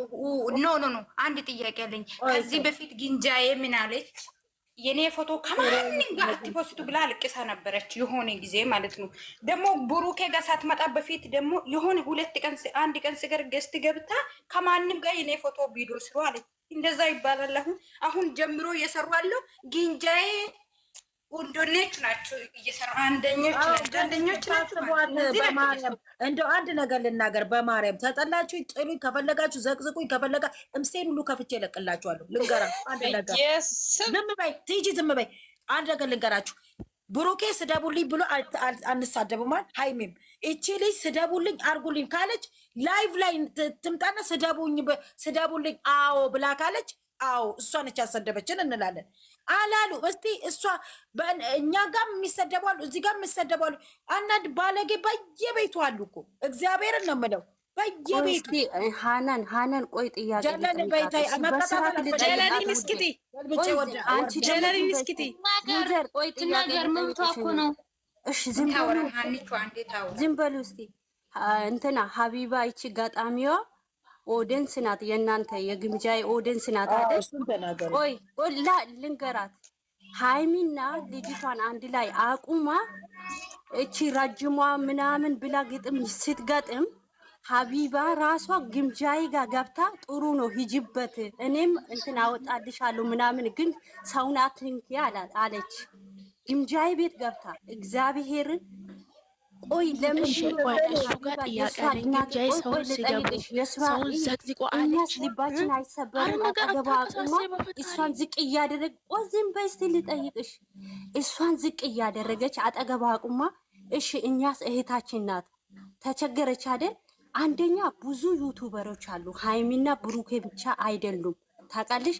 ኖ አንድ ጥያቄ አለኝ። ከዚህ በፊት ግምጃዬ ምን አለች? የኔ ፎቶ ከማንም ጋር አትፖስቱ ብላ አልቅሳ ነበረች የሆነ ጊዜ ማለት ነው። ደግሞ ብሩኬ ጋር ሳትመጣ በፊት ደግሞ የሆነ አንድ ቀን ስገር ገስት ገብታ ከማንም ጋር የኔ ፎቶ ቪዲዮ ስሩ አለች። እንደዛ ይባላል። አሁን ጀምሮ እየሰሩ ያለው ግምጃዬ ወንዶች ናቸው እየሰሩ አንደኞች ናቸው። በማርያም እንደው አንድ ነገር ልናገር፣ በማርያም ተጠላችሁ ጥሉኝ፣ ከፈለጋችሁ ዘቅዝቁኝ፣ ከፈለጋ እምሴን ሁሉ ከፍቼ እለቅላችኋለሁ። ልንገራ አንድ ነገር፣ ዝም በይ ቲጂ፣ ዝም በይ። አንድ ነገር ልንገራችሁ፣ ብሩኬ ስደቡልኝ ብሎ አንሳደብማል። ሃይሚም እቺ ልጅ ስደቡልኝ አርጉልኝ ካለች ላይቭ ላይ ትምጣና ስደቡልኝ አዎ ብላ ካለች አዎ እሷ ነች ያሰደበችን እንላለን። አላሉ እስቲ እሷ እኛ ጋር የሚሰደባሉ፣ እዚህ ጋር የሚሰደባሉ። አንዳንድ ባለጌ በየቤቱ አሉ እኮ እግዚአብሔርን ነው የምለው፣ በየቤቱ ሃናን ቆይ ጥያቄ ጀለል በይታይ ጀለሊን እስኪቲ ነገር መብቷ እኮ ነው። እሺ ዝም በሉ እስቲ። እንትና ሀቢባ ይቺ ጋጣሚዋ ኦዲየንስ ናት፣ የእናንተ የግምጃዬ ኦዲየንስ ናት አይደል? ቆይ ልንገራት፣ ሃይሚና ልጅቷን አንድ ላይ አቁማ እቺ ረጅሟ ምናምን ብላ ግጥም ስትገጥም ሀቢባ ራሷ ግምጃዬ ጋር ገብታ ጥሩ ነው ሂጅበት፣ እኔም እንትን አወጣልሻለሁ ምናምን፣ ግን ሰውን አትንኪ አለች። ግምጃዬ ቤት ገብታ እግዚአብሔርን ቆይ ለምን እሱ ጋር ጥያቄ አለኝ። ግምጃዬ ሰውን ሲገቡ ሰውን ዘቅዝቆ አለች። ልባችን አይሰበርም። አጠገቧ አቁማ እሷን ዝቅ እያደረግ ዝም በይ እስቲ ልጠይቅሽ። እሷን ዝቅ እያደረገች አጠገቧ አቁማ እሺ እኛስ እህታችን ናት ተቸገረች አይደል? አንደኛ ብዙ ዩቱበሮች አሉ፣ ሃይሚና ብሩኬ ብቻ አይደሉም። ታውቃለሽ?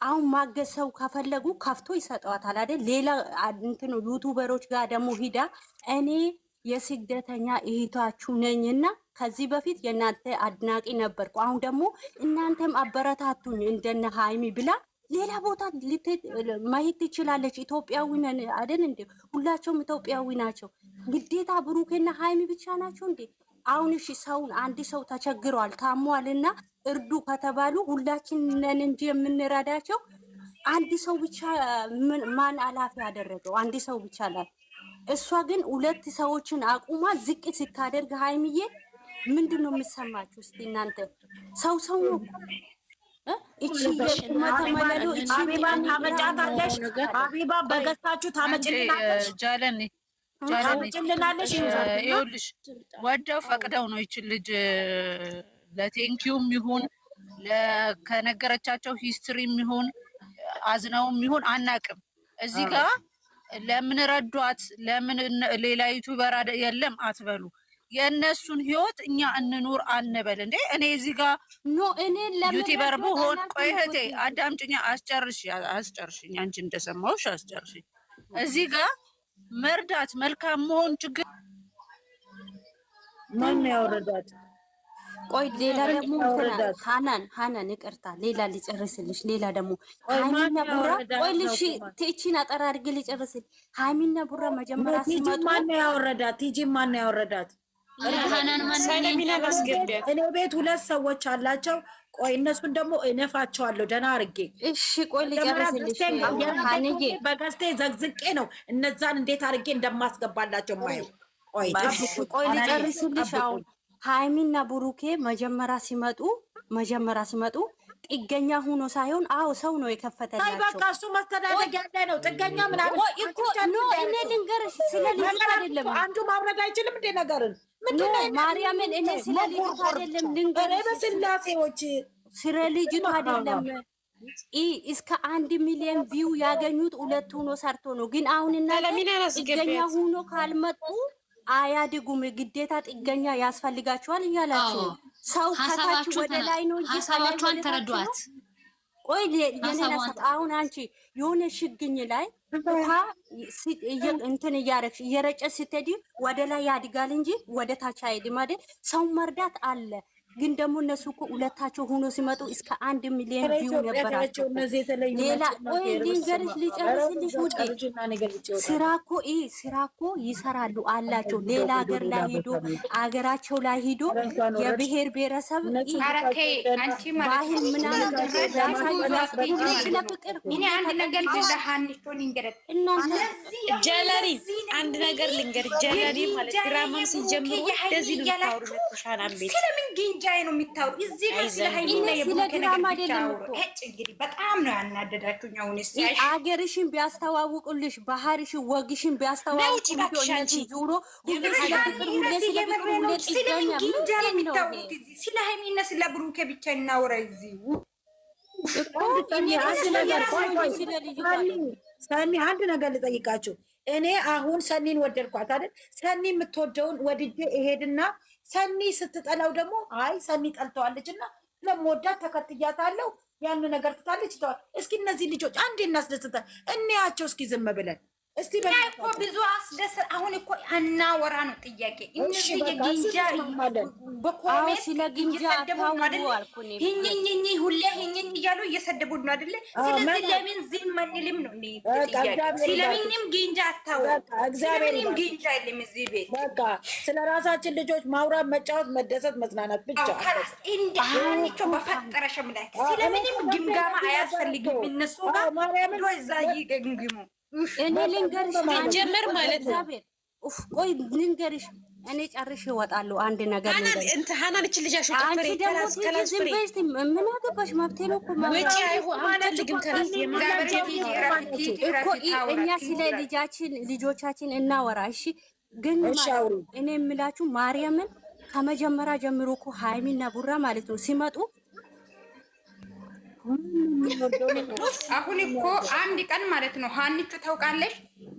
አሁን ማገዝ ሰው ከፈለጉ ከፍቶ ይሰጠዋታል አይደል? ሌላ እንትኑ ዩቱበሮች ጋር ደግሞ ሂዳ እኔ የስደተኛ እህታችሁ ነኝና ከዚህ በፊት የእናንተ አድናቂ ነበርኩ፣ አሁን ደግሞ እናንተም አበረታቱኝ እንደነ ሃይሚ ብላ ሌላ ቦታ ማየት ትችላለች። ኢትዮጵያዊ ነን አይደል እንዴ? ሁላቸውም ኢትዮጵያዊ ናቸው። ግዴታ ብሩኬና ሃይሚ ብቻ ናቸው እንዴ? አሁን እሺ ሰውን አንድ ሰው ተቸግሯል ታሟልና እርዱ ከተባሉ ሁላችን ነን እንጂ የምንረዳቸው። አንድ ሰው ብቻ ማን አላፊ ያደረገው? አንድ ሰው ብቻ ላይ እሷ ግን ሁለት ሰዎችን አቁማ ዝቅ ስታደርግ ሃይሚዬ ምንድን ነው የምሰማችሁ? እስቲ እናንተ ሰው ነው እቺ ተመለሉ። እቺ ሀቢባን ታመጫታለሽ፣ ሀቢባ በገዝታችሁ ታመጭልናለሽ፣ ታመጭልናለሽ። ይኸውልሽ ወደው ፈቅደው ነው ይችን ልጅ ለቴንኪውም ይሁን ከነገረቻቸው ሂስትሪም ይሁን አዝነውም ይሁን አናቅም እዚህ ጋር ለምን ረዷት? ለምን ሌላ ዩቲዩበር የለም አትበሉ። የእነሱን ህይወት እኛ እንኑር አንበል እንዴ። እኔ እዚህ ጋር እኔ ዩቲዩበር ብሆን ቆይ እህቴ አዳምጪኝ፣ አስጨርሽኝ። አንቺ እንደሰማሁሽ አስጨርሽኝ። እዚህ ጋር መርዳት መልካም መሆን ችግር ማን ያወረዳት? ቆይ ሌላ ደግሞ ሃናን ይቅርታ፣ ሌላ ሊጨርስልሽ። ሌላ ደግሞ ሃይሚና ቡራ ቆይ ልሽ ቲቺን አጠራ አድርጌ ሊጨርስል። ሃይሚና ቡራ መጀመሪያ ሲመጡ ማን ያወረዳት? ቲጂ ማን ያወረዳት? እኔ ቤት ሁለት ሰዎች አላቸው። ቆይ እነሱን ደግሞ እነፋቸዋለሁ ደህና አድርጌ። እሺ ቆይ ልጨርስልሽ። ሃንዬ በገዝቴ ዘግዝቄ ነው እነዛን እንዴት አድርጌ እንደማስገባላቸው ማየው። ቆይ ልጨርስልሽ። አሁን ሃይሚና ብሩኬ መጀመሪያ ሲመጡ ጥገኛ ሆኖ ሳይሆን ሰው ነው የከፈተላቸው። በቃ እሱ መስተዳደግ ያለ ነው። ጥገኛ ምናምን እኮ እኔ ልንገርሽ ስለ ልጅ አይደለም አንዱ ማውረድ አይችልም እንደ ነገርን ምንድነው ማርያምን እኔ ስለ ልጅ አይደለም ልንገርሽ በስላሴዎች ስለ ልጅ አይደለም እስከ 1 ሚሊዮን ቪው ያገኙት ሁለቱ ነው ሰርቶ ነው ግን አሁን እና ጥገኛ ሆኖ ካልመጡ አያድጉም ግዴታ ጥገኛ ያስፈልጋቸዋል እያላችሁ ሰው ከታች ወደ ላይ ነው እንጂ ሀሳባችኋን ተረዷት ቆይ የኔና አሁን አንቺ የሆነ ሽግኝ ላይ እንትን እያረግሽ እየረጨ ስትሄጂ ወደ ላይ ያድጋል እንጂ ወደ ታች አይሄድም አይደል? ሰው መርዳት አለ። ግን ደግሞ እነሱ እኮ ሁለታቸው ሆኖ ሲመጡ እስከ 1 ሚሊዮን ቪው ነበራቸው። ሌላ ወይ ሊንገርሽ ሊጨርስልሽ ውጪ ስራ እኮ ይሰራሉ አላቸው። ሌላ ሀገር ላይ ሄዶ አገራቸው ላይ ሄዶ የብሔር ብሔረሰብ ባህል ምናምን ስለ ፍቅር እኔ አንድ ነገር ለሃኒቾ ልንገርህ ጀለሪ አንድ ነገር ልንገር ጀለሪ ማለት ድራማም ሲጀምሩ እንደዚህ ነው ታውሩ ተሻላል ቤት ስለምን ግንጃይ ነው የሚታወሩ እዚህ ጋር ስለ ሃይሚና የቡሩኬ ነገር ብቻውሩ እንግዲህ በጣም ነው ያናደዳችሁኝ። አሁን አገርሽን ቢያስተዋውቁልሽ ባህርሽን ወግሽን ቢያስተዋውቁልሽ ዙሮ ስለምን ግንጃይ ነው የሚታወሩት? ስለ ሃይሚና ስለ ቡሩኬ ብቻ እናወራ እዚህ ሰኒ አንድ ነገር ልጠይቃችሁ። እኔ አሁን ሰኒን ወደድኳት አይደል? ሰኒ የምትወደውን ወድጄ እሄድና ሰኒ ስትጠላው ደግሞ አይ ሰኒ ጠልተዋለች እና ለምወዳት ተከትያታለሁ ያን ነገር ትታለች ተዋል። እስኪ እነዚህ ልጆች አንዴ እናስደስታል እንያቸው እስኪ ዝም ብለን እስቲ እኮ ብዙ አስደስ አሁን እኮ አናወራ ነው ጥያቄ። እነዚህ የግንጃ በኮሜንት ስለ ግንጃ ታውቁ አልኩኝ ይኝኝኝ ሁሌ ይኝኝ እያሉ እየሰደቡ ነው አይደለ? ስለዚህ ለምን ዝም አንልም ነው ጥያቄ። ስለምንም ግንጃ አታወራ ስለምንም ግንጃ የለም እዚህ ቤት። በቃ ስለ ራሳችን ልጆች ማውራት፣ መጫወት፣ መደሰት፣ መዝናናት ብቻ እንደ አንቺ በፈጠረሽ ምላክ ስለምንም ግምጋማ አያስፈልግም። እነሱ ጋር ማርያም ወይ ዛይ ገምግሙ እኔ ልንገርሽ ጀመር ማለት ነው። ቆይ ልንገርሽ እኔ ጨርሼ እወጣለሁ። አንድ ነገር ልንገርሽ እንት ሃናን እቺ ልጅ አሽቶ አንቺ ደግሞ ዝም ምን አገባሽ? መብቴ ነው እኮ ወጪ አልፈልግም ከራስ እኮ እኛ ስለ ልጆቻችን እናወራ። እሺ ግን እኔ የምላችሁ ማርያምን ከመጀመሪያ ጀምሮ እኮ ሃይሚና ቡራ ማለት ነው ሲመጡ አሁን እኮ አንድ ቀን ማለት ነው ሃኒቹ ታውቃለች፣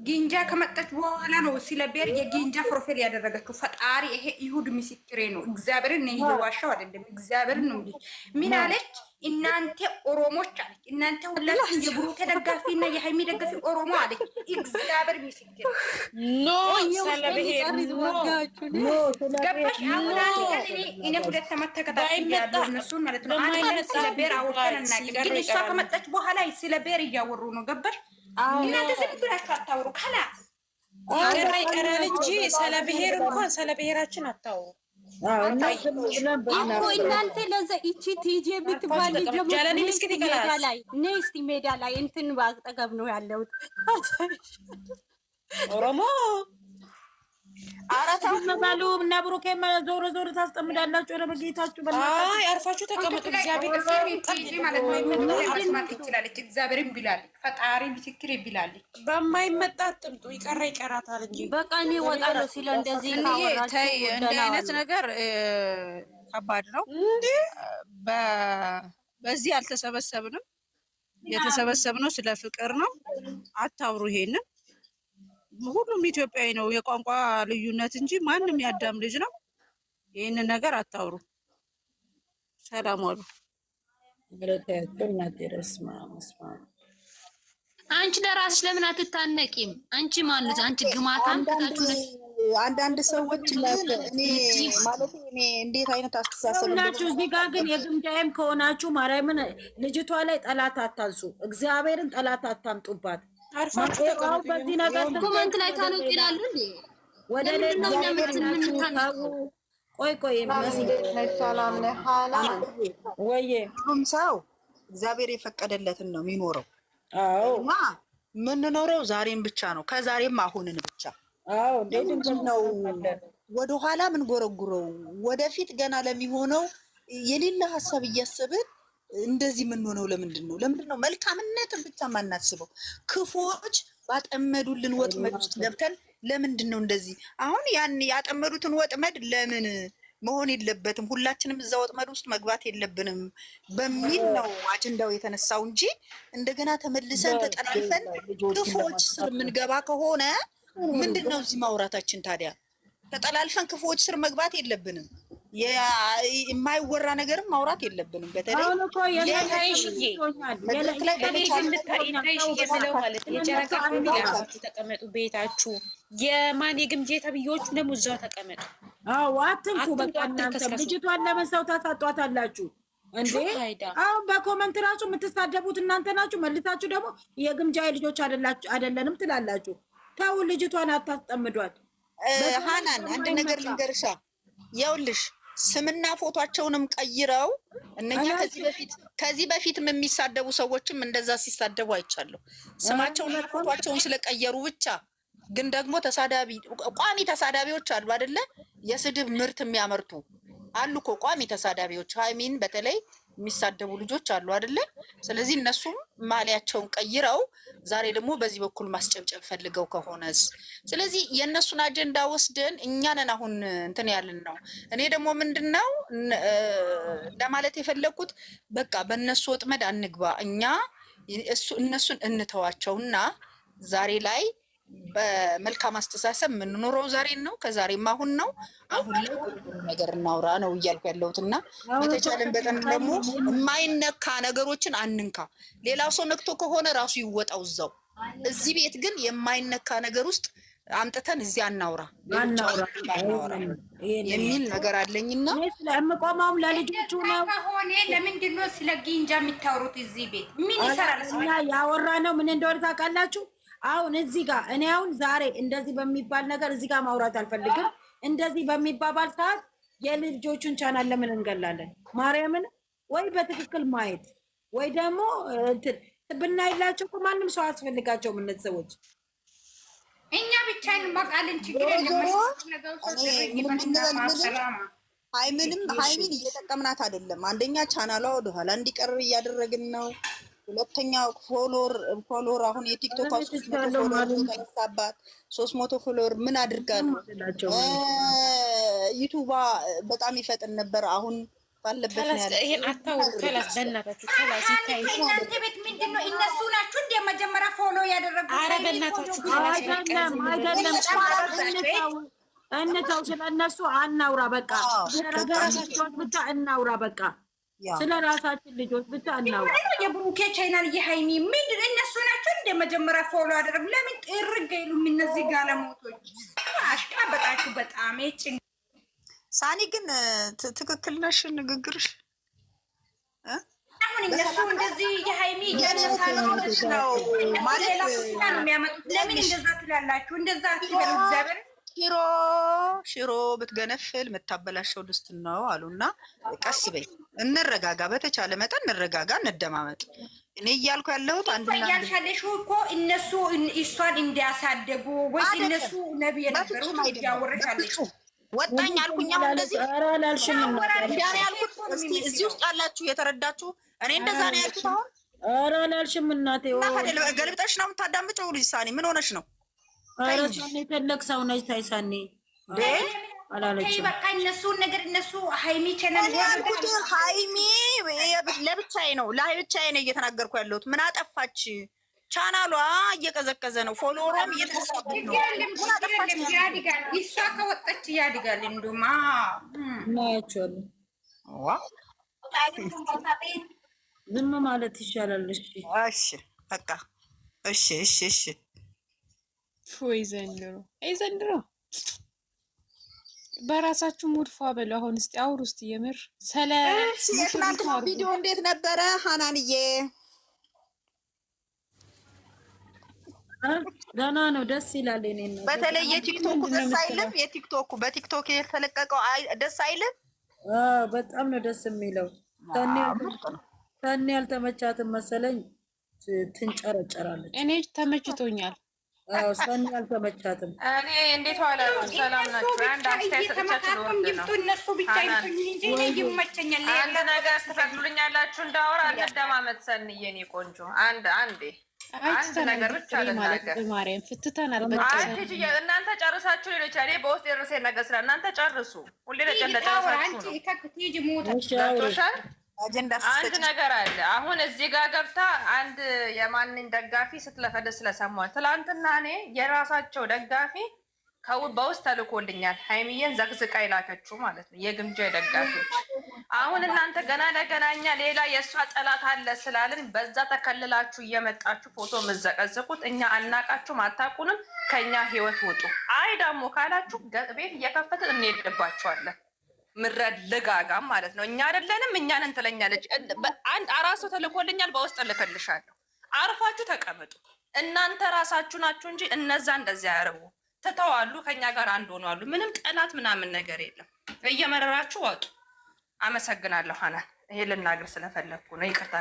ግንጃ ከመጣች በኋላ ነው ስለ ቤር የግንጃ ፕሮፋይል ያደረገችው። ፈጣሪ ይሄ ይሁድ ምስክሬ ነው። እግዚአብሔርን ነው እየዋሻው አይደለም። እግዚአብሔርን ነው እንዴ ምን አለች? እናንተ ኦሮሞች አለች፣ እናንተ ሁላችሁ የብሩኬ ደጋፊና የሃይሚ ደጋፊ ኦሮሞ አለች። እግዚአብሔር ምስክሬ ኖ ሰለበሄር ኖ ገባሽ? አሁን አንድ ቀን እኔ ሁለት ተከታታይ ያለው እነሱን ማለት ነው አንድ ቀን ስለ ቤር አውርተን እናውቅ፣ ግን እሷ ከመጣች በኋላ ስለ ቤር እያወሩ ነው። ገባሽ? እናንተ ዝም ብላችሁ አታውሩ። ከላስ ይቀራል እንጂ ስለ ብሔር እንኳን ስለ ብሔራችን አታውሩ እኮ እናንተ። ለዛ እቺ ቲጂ ብትባል ኔስቲ ሜዳ ላይ እንትን ባጠገብ ነው ያለሁት ኦሮሞ አራታው መባሉ እና ብሩኬ ዞር ዞር ታስጠምዳላችሁ። ኧረ በጌታችሁ አይ አርፋችሁ ተቀመጡ። እግዚአብሔር ማለት ነው አስማት ትችላለች። እግዚአብሔርን ቢላለች ፈጣሪ ምስክር ቢላለች በማይመጣ አትምጡ። ይቀራታል እንጂ በቃ እኔ እወጣለሁ ሲለ እንደዚህ ታይ እንደ አይነት ነገር ከባድ ነው እንዴ። በዚህ አልተሰበሰብንም። የተሰበሰብነው ስለ ፍቅር ነው። አታውሩ ይሄንን። ሁሉም ኢትዮጵያዊ ነው። የቋንቋ ልዩነት እንጂ ማንም ያዳም ልጅ ነው። ይሄንን ነገር አታውሩ። ሰላም ዋሉ። አንቺ ለራስሽ ለምን አትታነቂም? አንቺ ማለት አንቺ ግማታም ከታችሁ ነሽ። አንዳንድ ሰዎች እኔ ማለት እኔ እንዴት አይነት አስተሳሰብ ሁላችሁ እዚህ ጋር ግን የግምጃዬም ከሆናችሁ ማርያምን ልጅቷ ላይ ጠላት አታንሱ። እግዚአብሔርን ጠላት አታምጡባት። በዚህ ነገር ኮሜንት ላይ ታነቁ ይላሉ እንዴ? ወደ ቆይ ሰላም ነህ ሃናን ወይ? ሁሉም ሰው እግዚአብሔር የፈቀደለትን ነው የሚኖረው። አዎ እና የምንኖረው ዛሬም ብቻ ነው፣ ከዛሬም አሁንን ብቻ። አዎ ነው ወደኋላ ምን ጎረጉረው ወደፊት ገና ለሚሆነው የሌላ ሀሳብ እያሰብን እንደዚህ የምንሆነው ለምንድን ነው? መልካምነትን ብቻ ማናስበው? ክፉዎች ባጠመዱልን ወጥመድ ውስጥ ገብተን ለምንድን ነው እንደዚህ? አሁን ያን ያጠመዱትን ወጥመድ ለምን መሆን የለበትም ሁላችንም እዛ ወጥመድ ውስጥ መግባት የለብንም በሚል ነው አጀንዳው የተነሳው እንጂ እንደገና ተመልሰን ተጠላልፈን ክፎች ስር የምንገባ ከሆነ ምንድን ነው እዚህ ማውራታችን ታዲያ? ተጠላልፈን ክፎች ስር መግባት የለብንም። የማይወራ ነገርም ማውራት የለብንም። በተለይ የጨረቃ ፋሚሊ ተቀመጡ ቤታችሁ፣ የማን የግምጄ ተብዮቹ ደግሞ እዛው ተቀመጡ። አዎ አትንኩ። በቃ እናንተ ልጅቷን ለምን ሰው ታሳጧታላችሁ እንዴ? አሁን በኮመንት ራሱ የምትሳደቡት እናንተ ናችሁ። መልሳችሁ ደግሞ የግምጃ ልጆች አይደለንም ትላላችሁ። ተው ልጅቷን አታስጠምዷት። ሃናን አንድ ነገር ልንገርሻ፣ ይኸውልሽ ስምና ፎቶአቸውንም ቀይረው እነኛ ከዚህ በፊትም የሚሳደቡ ሰዎችም እንደዛ ሲሳደቡ አይቻለሁ። ስማቸውና ፎቶአቸውን ስለቀየሩ ብቻ ግን ደግሞ ተሳዳቢ ቋሚ ተሳዳቢዎች አሉ አይደለ? የስድብ ምርት የሚያመርቱ አሉ እኮ ቋሚ ተሳዳቢዎች። ሃይሚን በተለይ የሚሳደቡ ልጆች አሉ አይደለ? ስለዚህ እነሱም ማሊያቸውን ቀይረው ዛሬ ደግሞ በዚህ በኩል ማስጨብጨብ ፈልገው ከሆነስ፣ ስለዚህ የእነሱን አጀንዳ ወስደን እኛንን አሁን እንትን ያልን ነው። እኔ ደግሞ ምንድነው ለማለት የፈለግኩት በቃ በእነሱ ወጥመድ አንግባ። እኛ እነሱን እንተዋቸውና ዛሬ ላይ በመልካም አስተሳሰብ የምንኖረው ዛሬን ነው። ከዛሬም አሁን ነው። አሁን ላይ ነገር እናውራ ነው እያልኩ ያለሁት እና በተቻለን በጠን ደግሞ የማይነካ ነገሮችን አንንካ። ሌላው ሰው ነክቶ ከሆነ ራሱ ይወጣው እዛው። እዚህ ቤት ግን የማይነካ ነገር ውስጥ አምጥተን እዚህ አናውራ የሚል ነገር አለኝና ስለምቆመውም ለልጆቹ ነው። ከሆነ ለምንድን ነው ስለ ጊንጃ የሚታወሩት? እዚህ ቤት ምን ይሰራል? ያወራ ነው ምን እንደሆነ ታውቃላችሁ? አሁን እዚህ ጋር እኔ አሁን ዛሬ እንደዚህ በሚባል ነገር እዚህ ጋር ማውራት አልፈልግም። እንደዚህ በሚባባል ሰዓት የልጆቹን ቻናል ለምን እንገላለን? ማርያምን ወይ በትክክል ማየት ወይ ደግሞ ብናይላቸው እኮ ማንም ሰው አያስፈልጋቸውም እነዚህ ሰዎች። እኛ ብቻ እንማቃለን። ችግር ሃይሚን እየጠቀምናት አይደለም። አንደኛ ቻናሏ ወደኋላ እንዲቀር እያደረግን ነው። ሁለተኛ ፎሎወር አሁን የቲክቶክ 300 ፎሎወር የተነሳባት 300 ፎሎወር ምን አድርጋ ነው? ዩቱባ በጣም ይፈጥን ነበር። አሁን ባለበት ነው ያለው። ይሄን አታውሩ። ከላስ በእናታችሁ ከላስ ይታይ። እናንተ ቤት ምንድነው? እነሱ ናችሁ እንደ መጀመሪያ ፎሎ ያደረጉት። አረ በእናታችሁ አይደለም። እንተው ስለነሱ አናውራ። በቃ ስለራሳቸው ብቻ እናውራ። በቃ ስለ ራሳችን ልጆች ብቻ እናውራ። የብሩኬ ቻናል የሃይሚ ምንድን እነሱ ናቸው እንደ መጀመሪያ ፎሎ ያደረጉ። ለምን ጥርግ አይሉም? እነዚህ ጋለሞቶች አሽቃበጣችሁ በጣም እጭ። ሳኒ ግን ትክክል ነሽ ንግግርሽ። አሁን እነሱ እንደዚህ የሃይሚ ያነሳሉ ነው ማለት ነው የሚያመጡት። ለምን እንደዛ ትላላችሁ? እንደዛ አትበሉ። እግዚአብሔር ሽሮ ብትገነፍል የምታበላሸው ድስት ነው አሉና፣ ቀስ በይ እንረጋጋ። በተቻለ መጠን እንረጋጋ፣ እንደማመጥ። እኔ እያልኩ ያለሁት አንድና ያልሻለሽ እኮ እነሱ እሷን እንዲያሳደጉ ወይስ እነሱ ነብይ ነበሩ ያወረሻለሽ? ወጣኝ አልኩኝ። አሁን እንደዚህ አላልሽም እንዳኔ ያልኩት። እስቲ እዚህ ውስጥ ያላችሁ የተረዳችሁ እኔ እንደዛ ነው ያልኩት። አሁን ኧረ አላልሽም እናቴ። ገልብጠሽ ነው የምታዳምጪው። ልጅ ሳኒ ምን ሆነሽ ነው? ኧረ ሳኒ ትልቅ ሰው ነች። ታይ ሳኒ አላለችም። በቃ እነሱን ነገር እነሱ ሃይሚ ቻናል ያልኩት ሃይሚ ለብቻዬ ነው ለብቻዬ ነው እየተናገርኩ ያለሁት። ምን አጠፋች? ቻናሏ እየቀዘቀዘ ነው፣ ፎሎወሯም እየተሰሳበት ነው። ያድጋል፣ እሷ ከወጣች ያድጋል። እንደውም እናያቸዋለን። ዝም ማለት ይሻላል። እሺ በቃ እሺ። ወይ ዘንድሮ በራሳችሁ ሙድፋ በሉ። አሁን እስቲ አውሩ። እስቲ የምር ስለ ትናንትና ቪዲዮ እንዴት ነበረ ሀናንዬ? ደህና ነው፣ ደስ ይላል። እኔ ነው በተለይ የቲክቶክ ደስ አይልም? በቲክቶክ የተለቀቀው ደስ አይልም? በጣም ነው ደስ የሚለው። ተኔ ያልተመቻትም መሰለኝ ትንጨረጨራለች። እኔ ተመችቶኛል። ሰኒ ያልተመቻትም። እኔ እንዴት ዋለ? ሰላም ናችሁ? አንድ አስተያየት ሰጥቻችሁ ነው። እነሱ ብቻ እንጂ ይመቸኛል። አንድ ነገር ትፈቅዱልኛላችሁ እንዳወራ? እንደማመጥ ሰንዬ፣ የኔ ቆንጆ አንዴ አንድ ነገር ብቻ ልናገር። ማርያም ፍትተናል። እናንተ ጨርሳችሁ ሌሎች እኔ በውስጥ የደረሰኝ ነገር ስለ እናንተ ጨርሱ። ሁሌ ለጨረሳችሁ ነው። አንድ ነገር አለ። አሁን እዚህ ጋር ገብታ አንድ የማንን ደጋፊ ስትለፈደስ ስለሰማሁ ትላንትና እኔ የራሳቸው ደጋፊ በውስጥ ተልኮልኛል። ሀይሚዬን ዘግዝቃ ይላከችው ማለት ነው የግምጃ ደጋፊዎች። አሁን እናንተ ገና ለገናኛ ሌላ የእሷ ጠላት አለ ስላልን በዛ ተከልላችሁ እየመጣችሁ ፎቶ የምዘቀዝቁት እኛ አናቃችሁም፣ አታውቁንም። ከኛ ህይወት ውጡ። አይ ደግሞ ካላችሁ ቤት እየከፈትን እንሄድባችኋለን። ምረድ ልጋጋም ማለት ነው። እኛ አይደለንም እኛንን ትለኛለች። አንድ አራሱ ተልኮልኛል፣ በውስጥ እልክልሻለሁ። አርፋችሁ ተቀመጡ። እናንተ ራሳችሁ ናችሁ እንጂ እነዛ እንደዚያ ያረቡ ትተዋሉ። ከኛ ጋር አንድ ሆነዋሉ። ምንም ጠላት ምናምን ነገር የለም። እየመረራችሁ ዋጡ። አመሰግናለሁ ሀናን። ይሄ ልናገር ስለፈለግኩ ነው። ይቅርታ